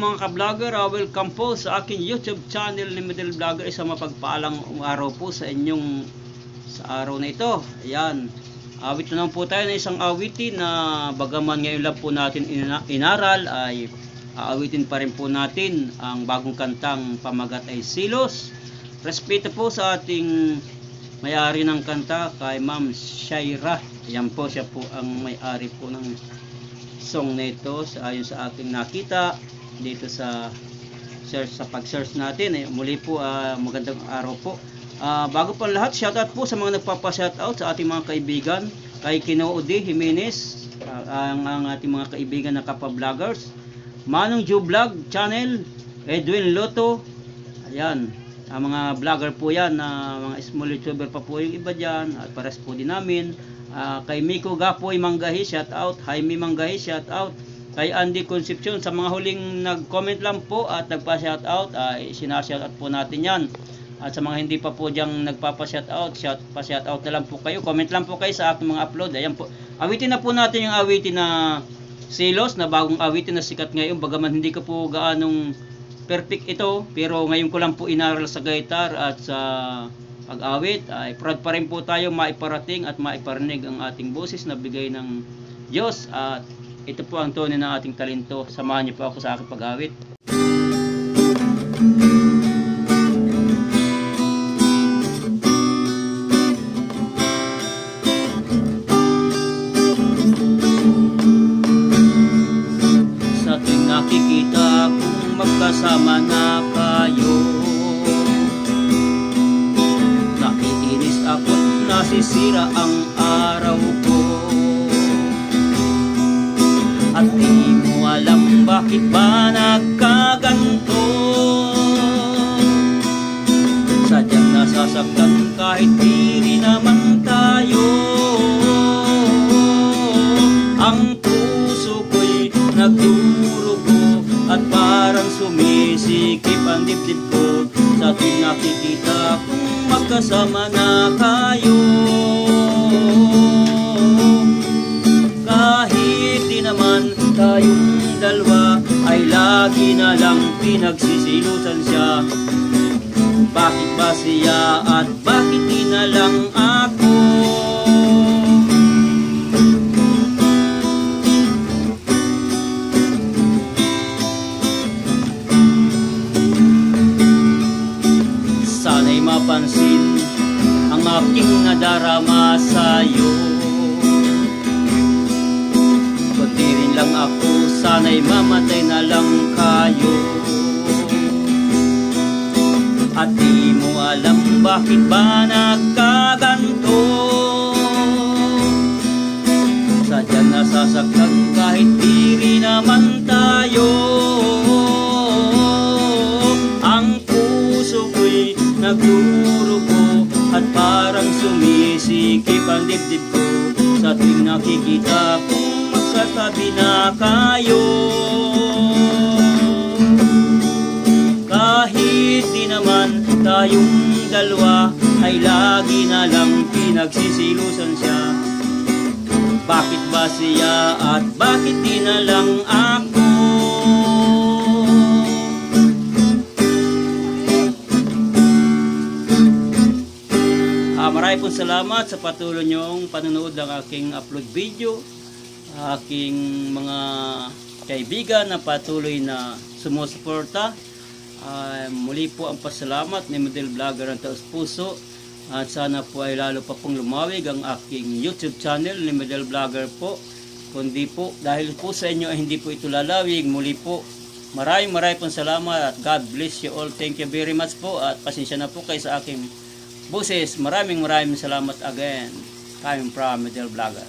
mga ka-vlogger, welcome po sa aking YouTube channel ni Middle Vlogger. Isang mapagpaalang araw po sa inyong sa araw na ito. Ayan, awit na naman po tayo na isang awitin na bagaman ngayon lang po natin inaral ay aawitin pa rin po natin ang bagong kantang pamagat ay Silos. Respeto po sa ating may-ari ng kanta kay Ma'am Shaira. Ayan po, siya po ang may-ari po ng song na ito ayon sa aking nakita dito sa pag-search natin. Muli po magandang araw po. Bago pa lahat, shoutout po sa mga nagpapa-shoutout sa ating mga kaibigan, kay Kinoode Jimenez, ang ating mga kaibigan na kapa-vloggers, Manong Joe Vlog Channel, Edwin Loto, ayan, ang mga vlogger po yan, mga small YouTuber pa po yung iba dyan, at pares po din namin. Kay Miko Gapoy Manggahi, shout out. Jaime Manggahi, shout out. Kay Andy Concepcion, sa mga huling nag-comment lang po at nagpa-shout out, sinashout out po natin yan. At sa mga hindi pa po diyang nagpapa-shout out, pa-shout out na lang po kayo. Comment lang po kayo sa aking mga upload. Ayan po. Awitin na po natin yung awitin na Silos, na bagong awitin na sikat ngayon. Bagaman hindi ko po gaanong perfect ito, pero ngayon ko lang po inaral sa guitar at sa pag-awit, ay proud pa rin po tayo maiparating at maiparinig ang ating boses na bigay ng Diyos, at ito po ang tono ng ating talento. Samahan niyo po ako sa aking pag-awit. Sa tuwing nakikita kung magkasama na kayo, ako't nasisira ang araw ko, at di mo alam bakit ba nagkaganto. Sadyang nasasaktan kahit di rin naman tayo. Ang puso ko'y nagdurugo at parang sumisikip ang dibdib ko sa tuwing nakikita kung magkasama na kayo. Kahit di naman tayong dalawa ay lagi na lang pinagsisilusan siya. Bakit ba siya at bakit di na lang ako? Sana'y mapansin ang aking nadarama sa'yo. Kundi rin lang ako, sana'y mamatay na lang kayo. At di mo alam bakit ba nagkaganto. Sadyang nasasaktan kahit di rin naman tayo. Ang puso ko'y nagdurugo at parang sumisikip ang dibdib ko sa tuwing nakikita kung magkatabi na kayo. Kahit di naman tayong dalawa ay lagi na lang pinagsisilusan siya. Bakit ba siya at bakit di na lang ako? Maraming po salamat sa patuloy niyong panonood ng aking upload video. Aking mga kaibigan na patuloy na sumusuporta. Muli po ang pasalamat ni Middle Vlogger ng taos puso. At sana po ay lalo pa pong lumawig ang aking YouTube channel ni Middle Vlogger po. Kundi po dahil po sa inyo ay hindi po ito lalawig. Muli po maraming pong salamat at God bless you all. Thank you very much po, at pasensya na po kayo sa aking boses. Maraming salamat again. Coming from Middle Vlogger.